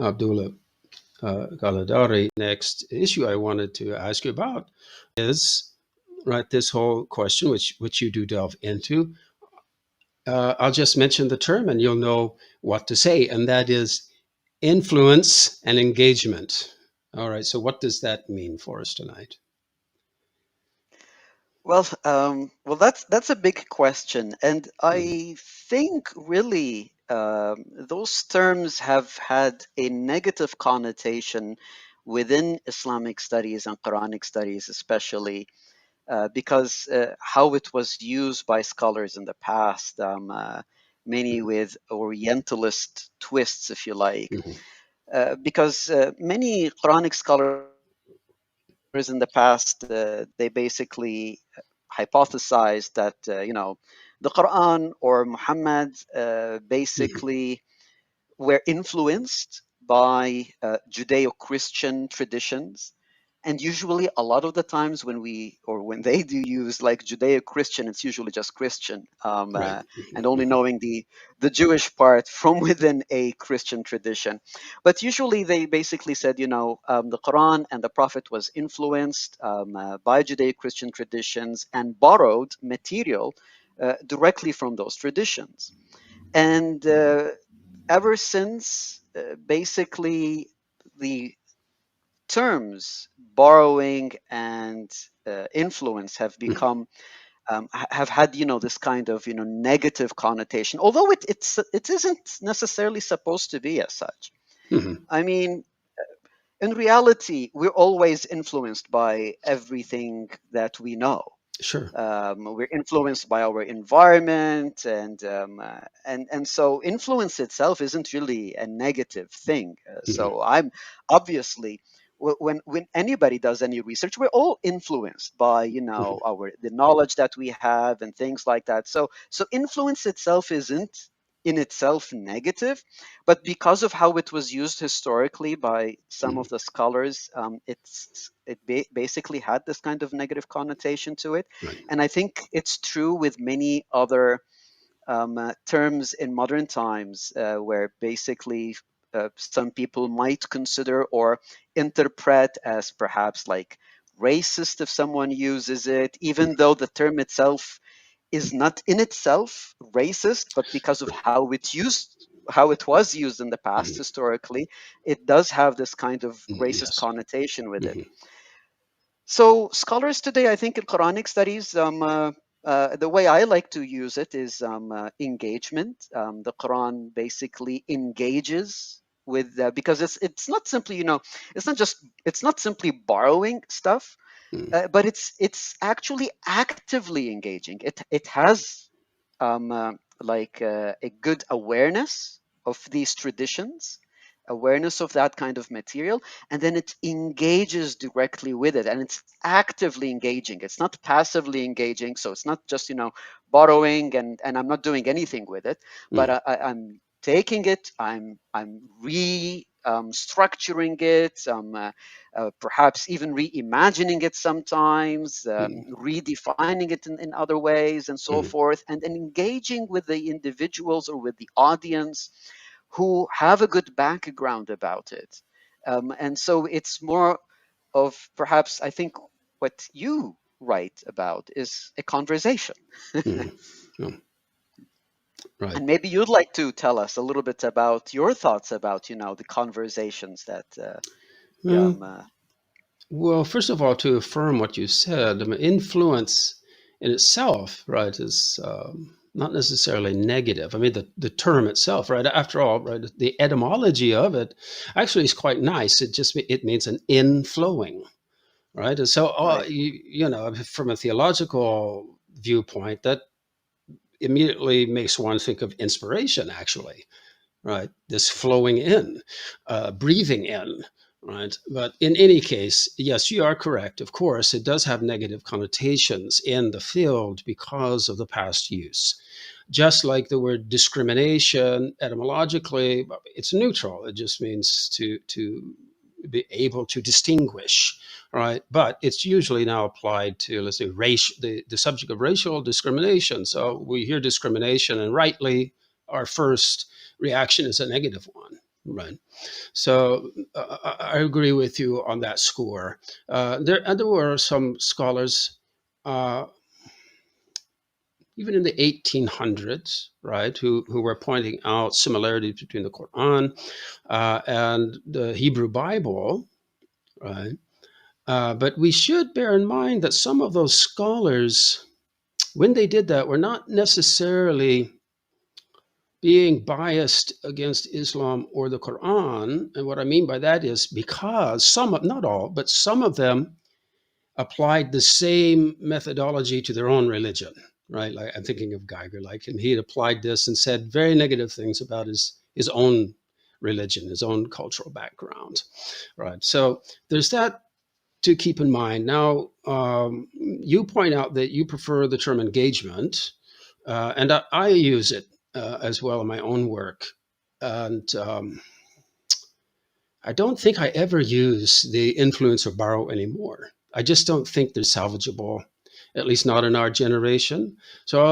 Abdullah Galadari. Next issue I wanted to ask you about is right this whole question, which you do delve into. I'll just mention the term, and you'll know what to say, and that is influence and engagement. All right. So, what does that mean for us tonight? Well, that's a big question, and Mhm. I think really those terms have had a negative connotation within Islamic studies and Quranic studies, especially because how it was used by scholars in the past, many with Orientalist twists, if you like, Mhm. because many Quranic scholars in the past they basically hypothesized that the Quran or Muhammad basically were influenced by Judeo-Christian traditions. And usually, a lot of the times when they do use like Judeo-Christian, it's usually just Christian, Right. and only Mhm. knowing the Jewish part from within a Christian tradition. But usually, they basically said, the Quran and the Prophet was influenced by Judeo-Christian traditions and borrowed material directly from those traditions. And ever since basically the terms borrowing and influence have Mhm. become have had this kind of negative connotation, although it isn't necessarily supposed to be as such. Mhm. I mean, in reality we're always influenced by everything that we know. Sure. We're influenced by our environment, and so influence itself isn't really a negative thing. Mhm. So I'm obviously when anybody does any research, we're all influenced by Mhm. our the knowledge that we have and things like that. So influence itself isn't in itself negative, but because of how it was used historically by some Mhm. of the scholars, basically had this kind of negative connotation to it. Right. And I think it's true with many other terms in modern times, where basically some people might consider or interpret as perhaps like racist if someone uses it, even though the term itself is not in itself racist, but because of how it was used in the past Mhm. historically, it does have this kind of Mhm. racist Yes. connotation with it. Mhm. So scholars today, I think in Quranic studies, the way I like to use it is engagement. The Quran basically engages with because it's not simply it's not simply borrowing stuff, Mhm. but it's actually actively engaging. It has um, uh, a good awareness of these traditions, awareness of that kind of material, and then it engages directly with it, and it's actively engaging. It's not passively engaging, so it's not just borrowing and I'm not doing anything with it, but Mhm. I'm taking it, I'm re structuring it, perhaps even reimagining it sometimes, Mhm. redefining it in other ways, and so Mhm. forth, and engaging with the individuals or with the audience who have a good background about it. And so it's more of perhaps, I think, what you write about is a conversation. Mhm. Oh, right. And maybe you'd like to tell us a little bit about your thoughts about, the conversations that Well, um, uh, well, first of all, to affirm what you said, I mean, influence in itself, right, is not necessarily negative. I mean, the term itself, right, after all, right, the etymology of it actually is quite nice. It means an inflowing, right? And so, right. from a theological viewpoint, that immediately makes one think of inspiration, actually, right? This flowing in, breathing in, right? But in any case, yes, you are correct. Of course, it does have negative connotations in the field because of the past use. Just like the word discrimination, etymologically, it's neutral. It just means to be able to distinguish, right? But it's usually now applied to, let's say, race, the subject of racial discrimination. So we hear discrimination, and rightly, our first reaction is a negative one. right? So I agree with you on that score. There were some scholars, uh, even in the 1800s, right, who were pointing out similarities between the Quran and the Hebrew Bible, right? But we should bear in mind that some of those scholars, when they did that, were not necessarily being biased against Islam or the Quran. And what I mean by that is because some, not all, but some of them applied the same methodology to their own religion, right? Like I'm thinking of Geiger, like, and he had applied this and said very negative things about his own religion, his own cultural background, right? So there's that to keep in mind. Now, you point out that you prefer the term engagement, and I use it as well in my own work. And I don't think I ever use the influence or borrow anymore. I just don't think they're salvageable, at least not in our generation. So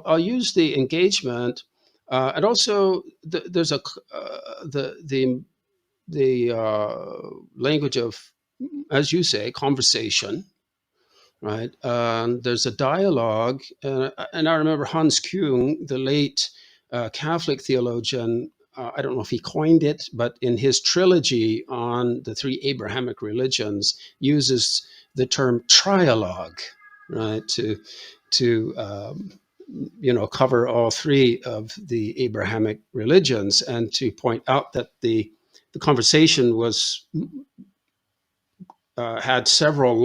I'll use the engagement, and also there's the language of, as you say, conversation, right? There's a dialogue, and I remember Hans Kuhn, the late Catholic theologian. I don't know if he coined it, but in his trilogy on the three Abrahamic religions, uses the term trialogue, right, to cover all three of the Abrahamic religions, and to point out that the conversation was had several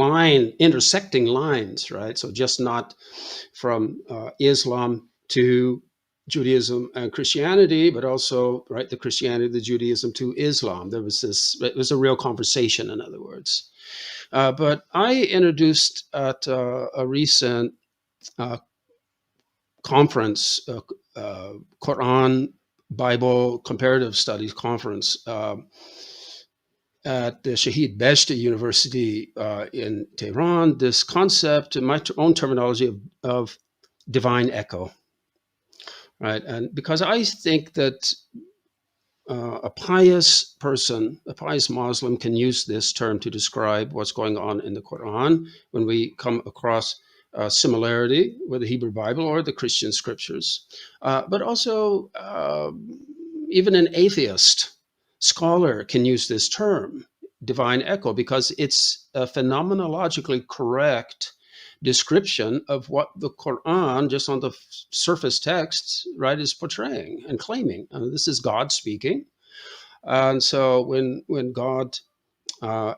intersecting lines, right? So just not from Islam to Judaism and Christianity, but also, right, the Christianity, the Judaism to Islam. There was this, it was a real conversation, in other words. But I introduced at a recent uh, conference, Qur'an Bible Comparative Studies conference, at the Shahid Beheshti University in Tehran, this concept, in my own terminology, of divine echo, right? And because I think that a pious person, a pious Muslim, can use this term to describe what's going on in the Quran when we come across similarity with the Hebrew Bible or the Christian scriptures. But also, even an atheist scholar can use this term, divine echo, because it's a phenomenologically correct description of what the Quran, just on the surface text, right, is portraying and claiming. This is God speaking, and so when God uh,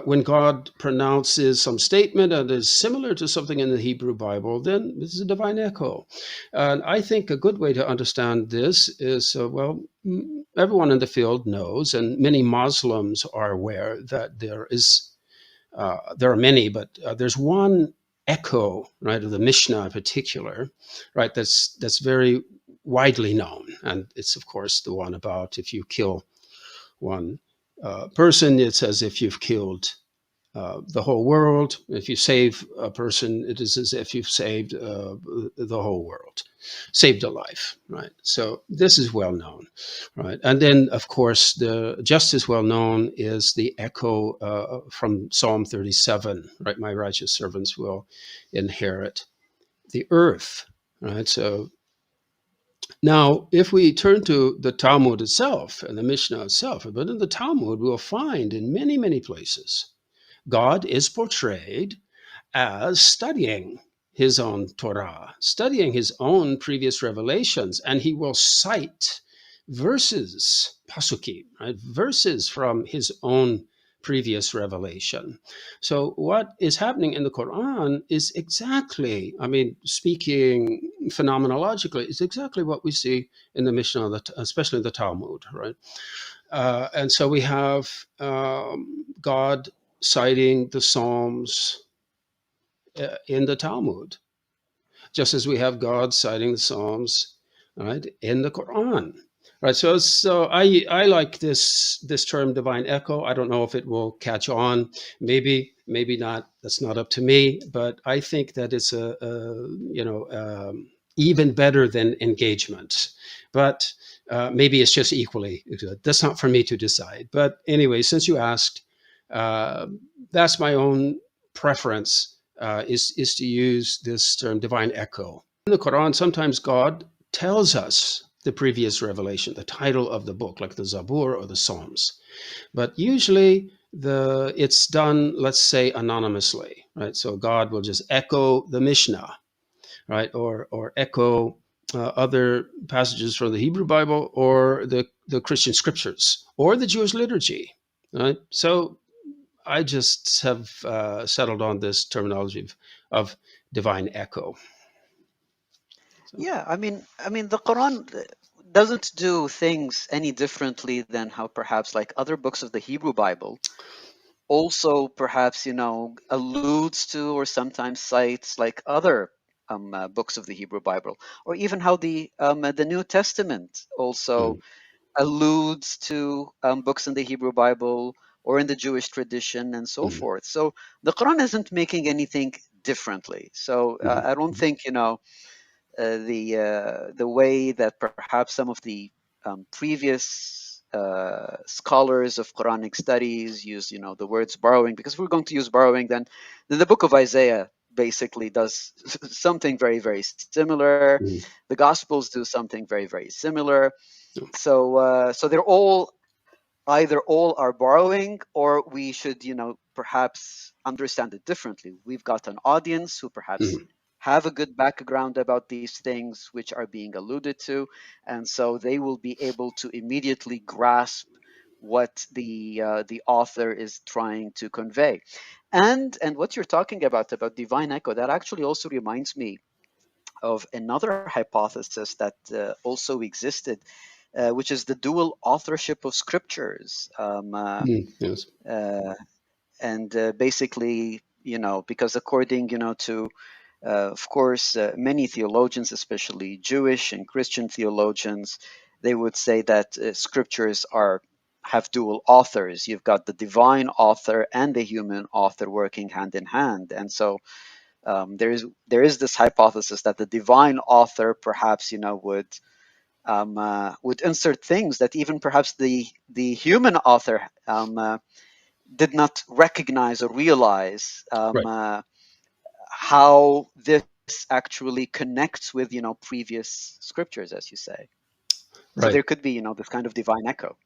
when God pronounces some statement that is similar to something in the Hebrew Bible, then this is a divine echo. And I think a good way to understand this is, everyone in the field knows, and many Muslims are aware that there are many, but there's one echo, right, of the Mishnah in particular, right, that's very widely known, and it's of course the one about if you kill one person, it's as if you've killed the whole world. If you save a person, it is as if you've saved the whole world, saved a life, right? So this is well known, right? And then, of course, the just as well known is the echo from Psalm 37, right? My righteous servants will inherit the earth, right? So now, if we turn to the Talmud itself and the Mishnah itself, but in the Talmud, we'll find in many, many places God is portrayed as studying his own Torah, studying his own previous revelations, and he will cite verses, pasukim, right, verses from his own previous revelation. So what is happening in the Quran is exactly, I mean, speaking phenomenologically, is exactly what we see in the Mishnah, especially the Talmud, right? And so we have God citing the Psalms in the Talmud, just as we have God citing the Psalms, right, in the Quran, right? So I like this term divine echo. I don't know if it will catch on. Maybe not. That's not up to me. But I think that it's even better than engagement. But Maybe it's just equally good. That's not for me to decide. But anyway, since you asked, uh, that's my own preference. Is to use this term divine echo. In the Quran, sometimes God tells us the previous revelation, the title of the book, like the Zabur or the Psalms. But usually it's done, let's say, anonymously, right? So God will just echo the Mishnah, right, or echo other passages from the Hebrew Bible or the Christian scriptures or the Jewish liturgy, right? So I just have settled on this terminology of divine echo. So, Yeah, I mean, the Quran doesn't do things any differently than how perhaps like other books of the Hebrew Bible also perhaps alludes to or sometimes cites like other books of the Hebrew Bible, or even how the New Testament also mm, alludes to books in the Hebrew Bible or in the Jewish tradition and so mm, forth. So the Quran isn't making anything differently. So mm, I don't think the way that perhaps some of the previous scholars of Quranic studies use the words borrowing, because if we're going to use borrowing, then the book of Isaiah basically does something very, very similar. mm, The Gospels do something very, very similar. mm, So they're all either all are borrowing, or we should perhaps understand it differently. We've got an audience who perhaps mm, have a good background about these things which are being alluded to, and so they will be able to immediately grasp what the author is trying to convey. And what you're talking about divine echo, that actually also reminds me of another hypothesis that also existed, which is the dual authorship of scriptures. yes. Uh, and basically, because according, to, of course, many theologians, especially Jewish and Christian theologians, they would say that scriptures have dual authors. You've got the divine author and the human author working hand in hand, and so there is this hypothesis that the divine author perhaps would insert things that even perhaps the human author did not recognize or realize Right, how this actually connects with previous scriptures, as you say. So right. there could be this kind of divine echo.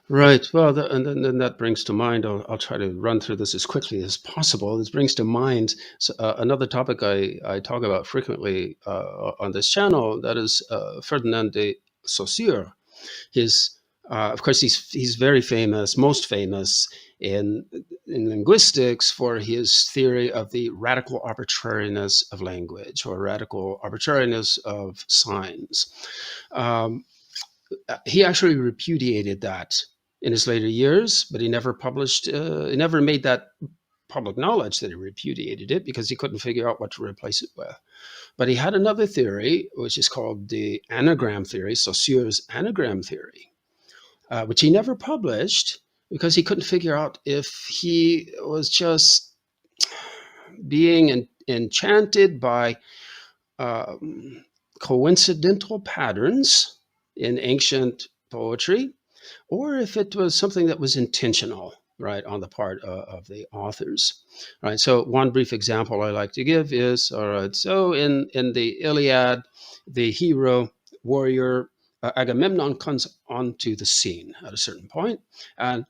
Right. Well, then that brings to mind. I'll try to run through this as quickly as possible. This brings to mind another topic I talk about frequently on this channel. That is Ferdinand de Saussure. His, of course, he's very famous, most famous in linguistics for his theory of the radical arbitrariness of language or radical arbitrariness of signs. Um, he actually repudiated that in his later years, but he never published, he never made that public knowledge that he repudiated it because he couldn't figure out what to replace it with. But he had another theory, which is called the anagram theory, Saussure's anagram theory, which he never published because he couldn't figure out if he was just being enchanted by um, coincidental patterns in ancient poetry or if it was something that was intentional, right, on the part of the authors, right? So one brief example I like to give is, all right, so in the Iliad, the hero warrior Agamemnon comes onto the scene at a certain point, and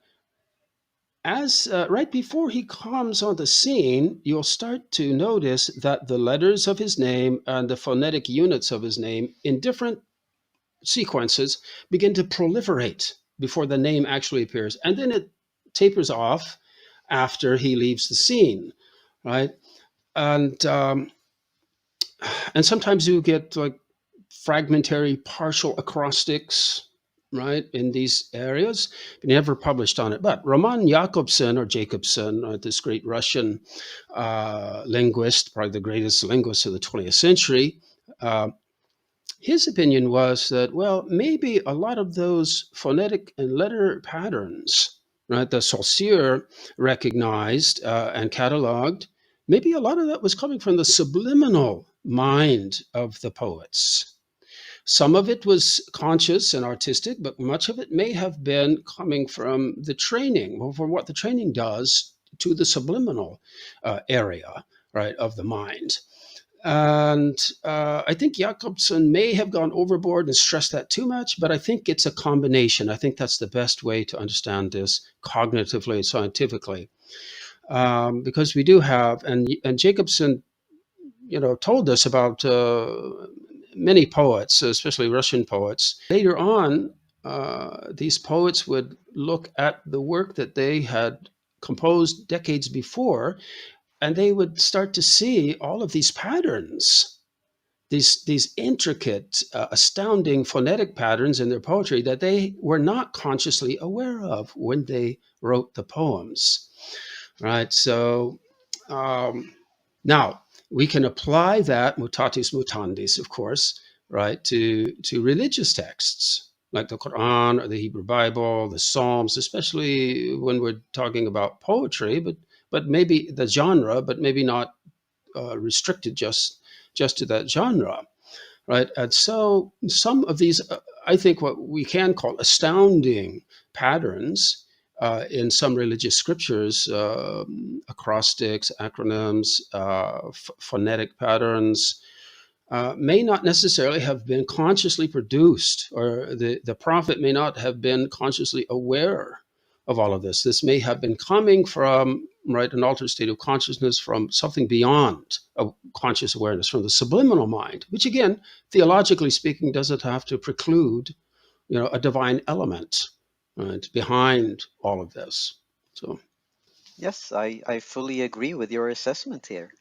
as right before he comes on the scene, you'll start to notice that the letters of his name and the phonetic units of his name in different sequences begin to proliferate before the name actually appears. And then it tapers off after he leaves the scene, right? And and sometimes you get like fragmentary partial acrostics, right, in these areas, but never published on it. But Roman Jakobson or Jacobson, this great Russian linguist, probably the greatest linguist of the 20th century, uh, his opinion was that, well, maybe a lot of those phonetic and letter patterns, right, that Saussure recognized and cataloged, maybe a lot of that was coming from the subliminal mind of the poets, Some of it was conscious and artistic, but much of it may have been coming from the training, or from what the training does to the subliminal area, right, of the mind. And I think Jacobson may have gone overboard and stressed that too much, but I think it's a combination. I think that's the best way to understand this cognitively and scientifically, because we do have, and Jacobson, told us about many poets, especially Russian poets. Later on, these poets would look at the work that they had composed decades before, and they would start to see all of these patterns, these intricate, astounding phonetic patterns in their poetry that they were not consciously aware of when they wrote the poems. Right. So um, now we can apply that mutatis mutandis, of course, right, to religious texts like the Quran or the Hebrew Bible, the Psalms, especially when we're talking about poetry, but maybe the genre, but maybe not restricted just to that genre, right? And so some of these, I think, what we can call astounding patterns in some religious scriptures, acrostics, acronyms, phonetic patterns, may not necessarily have been consciously produced, or the prophet may not have been consciously aware of all of this. This may have been coming from, right, an altered state of consciousness, from something beyond a conscious awareness, from the subliminal mind, which again, theologically speaking, doesn't have to preclude, a divine element, right, behind all of this. So Yes, I fully agree with your assessment here.